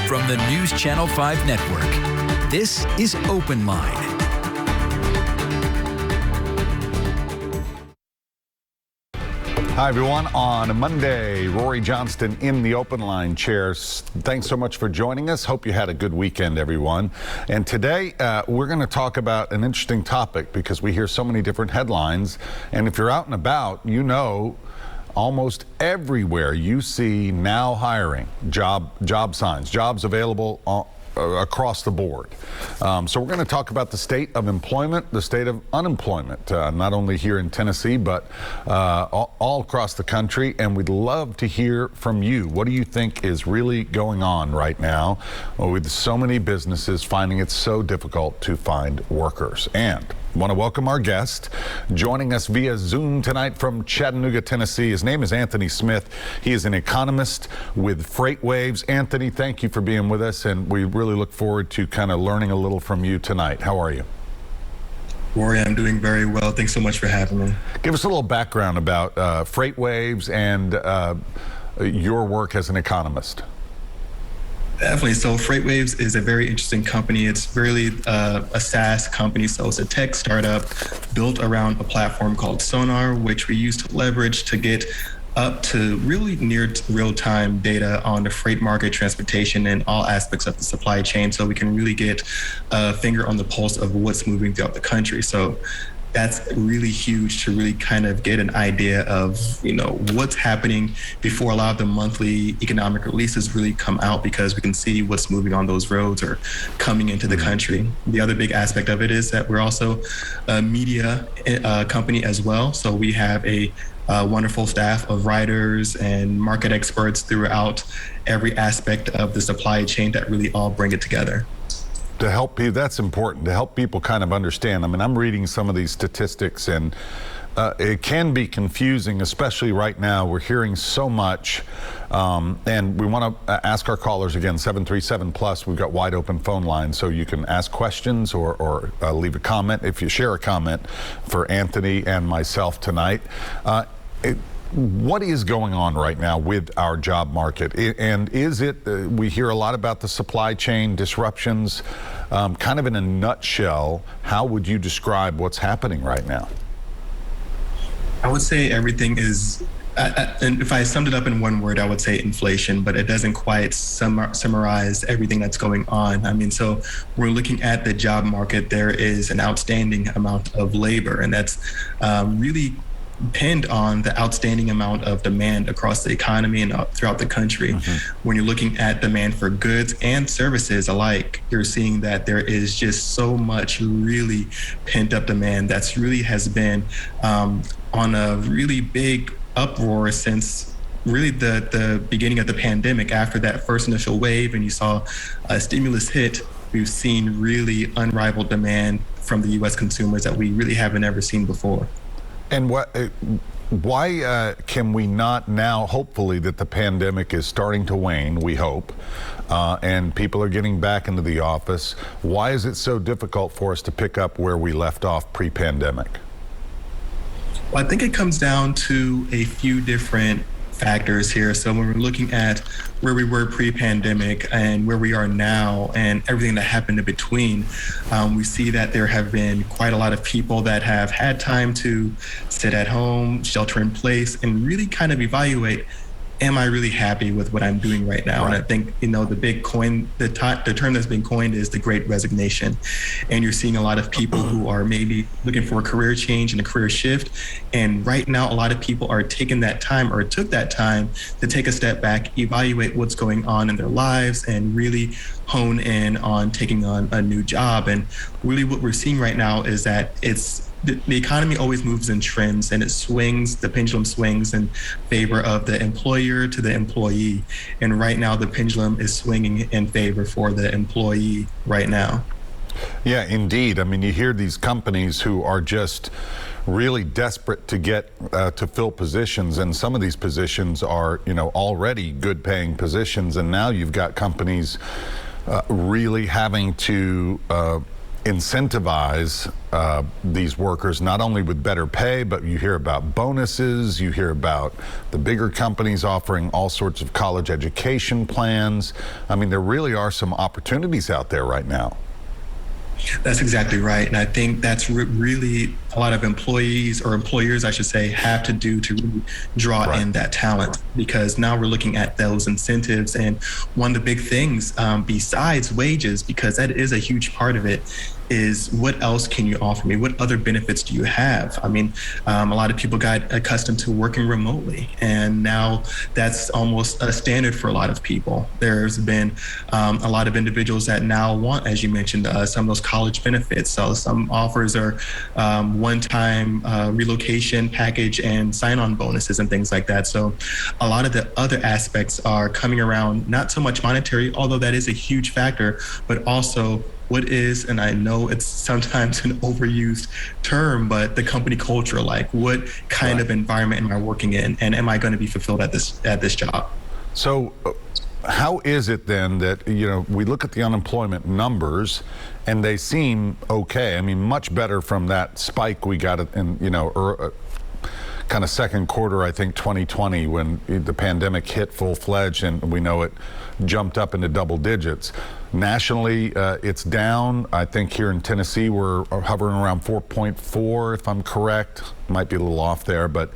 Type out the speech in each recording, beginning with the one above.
From the News Channel 5 Network, this is OpenLine. Hi, everyone. On a Monday, Rhori Johnston in the OpenLine chair. Thanks so much for joining us. Hope you had a good weekend, everyone. And today, we're going to talk about an interesting topic because we hear so many different headlines. And if you're out and about, you know, almost everywhere you see now hiring, job signs, jobs available across the board. So we're going to talk about the state of employment, the state of unemployment, not only here in Tennessee, but all across the country. And we'd love to hear from you. What do you think is really going on right now with so many businesses finding it so difficult to find workers? And I want to welcome our guest joining us via Zoom tonight from Chattanooga, Tennessee. His name is Anthony Smith. He is an economist with FreightWaves. Anthony, thank you for being with us, and we really look forward to kind of learning a little from you tonight. How are you? Rhori, I'm doing very well. Thanks so much for having me. Give us a little background about FreightWaves and your work as an economist. Definitely. So FreightWaves is a very interesting company. It's really a SaaS company. So it's a tech startup built around a platform called Sonar, which we use to leverage to get up to really near real-time data on the freight market, transportation, and all aspects of the supply chain. So we can really get a finger on the pulse of what's moving throughout the country. So that's really huge to really kind of get an idea of, you know, what's happening before a lot of the monthly economic releases really come out, because we can see what's moving on those roads or coming into the country. The other big aspect of it is that we're also a media company as well. So we have a wonderful staff of writers and market experts throughout every aspect of the supply chain that really all bring it together. To help people, that's important, to help people kind of understand. I mean, I'm reading some of these statistics, and it can be confusing, especially right now. We're hearing so much, and we want to ask our callers again, 737+. We've got wide open phone lines, so you can ask questions or leave a comment if you share a comment for Anthony and myself tonight. What is going on right now with our job market? And is it, we hear a lot about the supply chain disruptions. Kind of in a nutshell, how would you describe what's happening right now? I would say everything is, and if I summed it up in one word, I would say inflation, but it doesn't quite summarize everything that's going on. I mean, so we're looking at the job market. There is an outstanding amount of labor, and that's really pinned on the outstanding amount of demand across the economy and throughout the country. When you're looking at demand for goods and services alike, you're seeing that there is just so much really pent up demand that's really has been on a really big uproar since really the beginning of the pandemic. After that first initial wave and you saw a stimulus hit, we've seen really unrivaled demand from the U.S. consumers that we really haven't ever seen before. And why can we not now, hopefully that the pandemic is starting to wane, we hope, and people are getting back into the office, why is it so difficult for us to pick up where we left off pre-pandemic? Well, I think it comes down to a few different factors here. So when we're looking at where we were pre-pandemic and where we are now and everything that happened in between, we see that there have been quite a lot of people that have had time to sit at home, shelter in place, and really kind of evaluate, am I really happy with what I'm doing right now? Right. And I think, you know, the term that's been coined is the Great Resignation. And you're seeing a lot of people who are maybe looking for a career change and a career shift. And right now, a lot of people are taking that time or took that time to take a step back, evaluate what's going on in their lives, and really hone in on taking on a new job. And really what we're seeing right now is that the economy always moves in trends, and it swings, the pendulum swings in favor of the employer to the employee. And right now the pendulum is swinging in favor for the employee right now. Yeah, indeed. I mean, you hear these companies who are just really desperate to get to fill positions, and some of these positions are, you know, already good paying positions, and now you've got companies really having to incentivize these workers, not only with better pay, but you hear about bonuses, you hear about the bigger companies offering all sorts of college education plans. I mean, there really are some opportunities out there right now. That's exactly right. And I think that's really a lot of employees, or employers, I should say, have to do to really draw in that talent, because now we're looking at those incentives. And one of the big things, besides wages, because that is a huge part of it, is what else can you offer me? What other benefits do you have? I mean, a lot of people got accustomed to working remotely, and now that's almost a standard for a lot of people. There's been a lot of individuals that now want, as you mentioned, some of those college benefits. So some offers are one-time relocation package and sign-on bonuses and things like that. So a lot of the other aspects are coming around, not so much monetary, although that is a huge factor, but also what is, and I know it's sometimes an overused term, but the company culture, like what kind of environment am I working in, and am I going to be fulfilled at this job? So how is it then that, you know, we look at the unemployment numbers and they seem okay? I mean, much better from that spike we got in, you know, kind of second quarter, I think 2020, when the pandemic hit full-fledged, and we know it jumped up into double digits. Nationally, it's down. I think here in Tennessee, we're hovering around 4.4, if I'm correct. Might be a little off there, but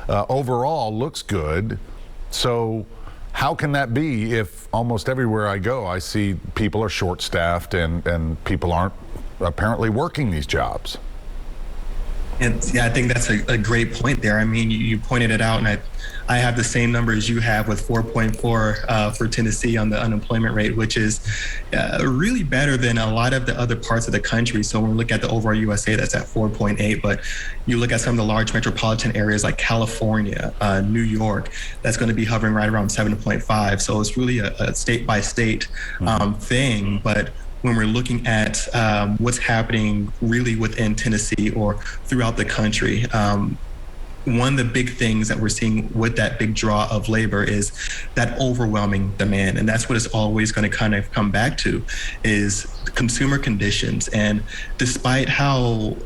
overall looks good. So how can that be if almost everywhere I go, I see people are short-staffed and people aren't apparently working these jobs? And yeah, I think that's a great point there. I mean, you pointed it out, and I have the same number as you have with 4.4 for Tennessee on the unemployment rate, which is really better than a lot of the other parts of the country. So when we look at the overall USA, that's at 4.8, but you look at some of the large metropolitan areas like California, New York, that's going to be hovering right around 7.5. So it's really a state by state thing. But when we're looking at what's happening really within Tennessee or throughout the country, one of the big things that we're seeing with that big draw of labor is that overwhelming demand. And that's what it's always going to kind of come back to, is consumer conditions. And despite how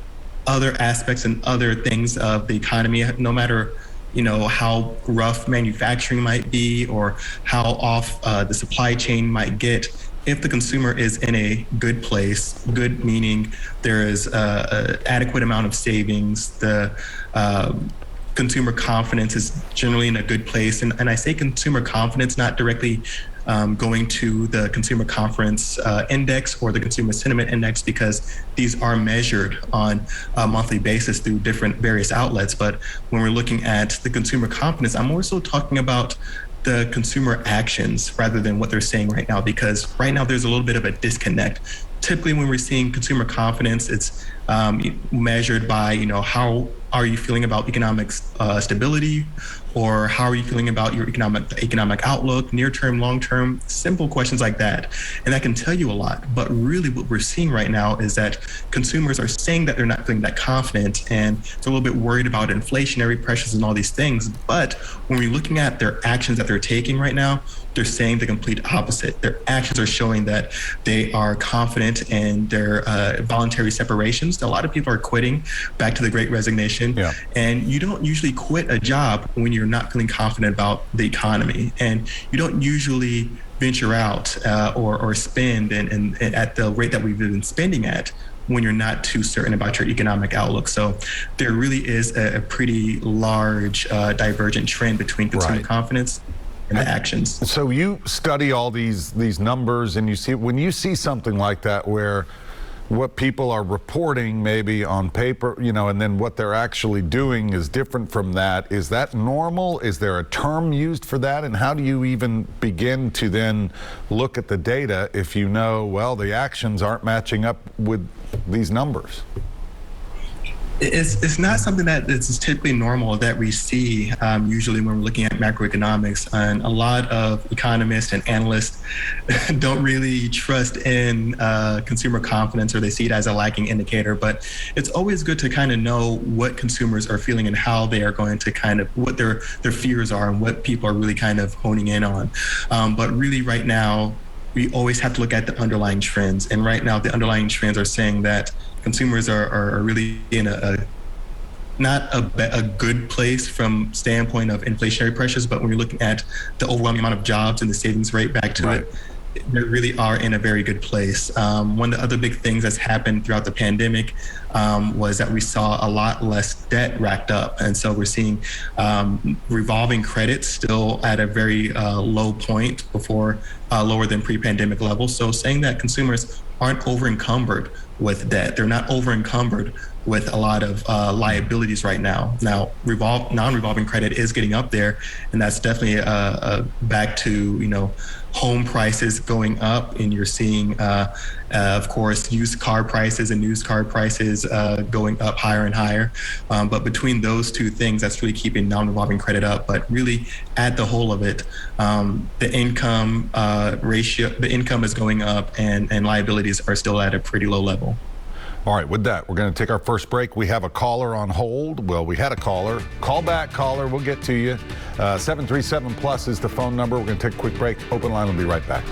other aspects and other things of the economy, no matter how rough manufacturing might be or how off the supply chain might get, if the consumer is in a good place, good meaning there is an adequate amount of savings, the consumer confidence is generally in a good place. And I say consumer confidence, not directly going to the consumer confidence index or the consumer sentiment index, because these are measured on a monthly basis through different various outlets. But when we're looking at the consumer confidence, I'm more so talking about the consumer actions rather than what they're saying right now, because right now there's a little bit of a disconnect. Typically when we're seeing consumer confidence, it's measured by, how are you feeling about economic stability, or how are you feeling about your economic outlook, near term, long term, simple questions like that. And that can tell you a lot. But really what we're seeing right now is that consumers are saying that they're not feeling that confident, and they're a little bit worried about inflationary pressures and all these things. But when we're looking at their actions that they're taking right now, they're saying the complete opposite. Their actions are showing that they are confident in their voluntary separations. A lot of people are quitting, back to the Great Resignation. Yeah. And you don't usually quit a job when you're not feeling confident about the economy. And you don't usually venture out or spend and at the rate that we've been spending at when you're not too certain about your economic outlook. So there really is a pretty large divergent trend between consumer confidence and the actions. So you study all these numbers, and when you see something like that where what people are reporting maybe on paper, and then what they're actually doing is different from that, is that normal? Is there a term used for that? And how do you even begin to then look at the data if the actions aren't matching up with these numbers? It's not something that is typically normal that we see usually when we're looking at macroeconomics. And a lot of economists and analysts don't really trust in consumer confidence, or they see it as a lagging indicator. But it's always good to kind of know what consumers are feeling and how they are going to kind of, what their fears are and what people are really kind of honing in on. But really right now, we always have to look at the underlying trends. And right now, the underlying trends are saying that consumers are really in not a good place from standpoint of inflationary pressures, but when you're looking at the overwhelming amount of jobs and the savings rate back to it, they really are in a very good place. One of the other big things that's happened throughout the pandemic was that we saw a lot less debt racked up. And so we're seeing revolving credit still at a very low point before lower than pre-pandemic levels. So saying that consumers aren't over encumbered with debt. They're not over encumbered with a lot of liabilities right now. Now, non-revolving credit is getting up there, and that's definitely back to home prices going up, and you're seeing, of course, used car prices and used car prices going up higher and higher. But between those two things, that's really keeping non-revolving credit up. But really, at the whole of it, the income ratio, the income is going up, and liabilities are still at a pretty low level. All right, with that, we're going to take our first break. We have a caller on hold. Well, we had a caller. Call back, caller. We'll get to you. 737 Plus is the phone number. We're going to take a quick break. Open Line will be right back.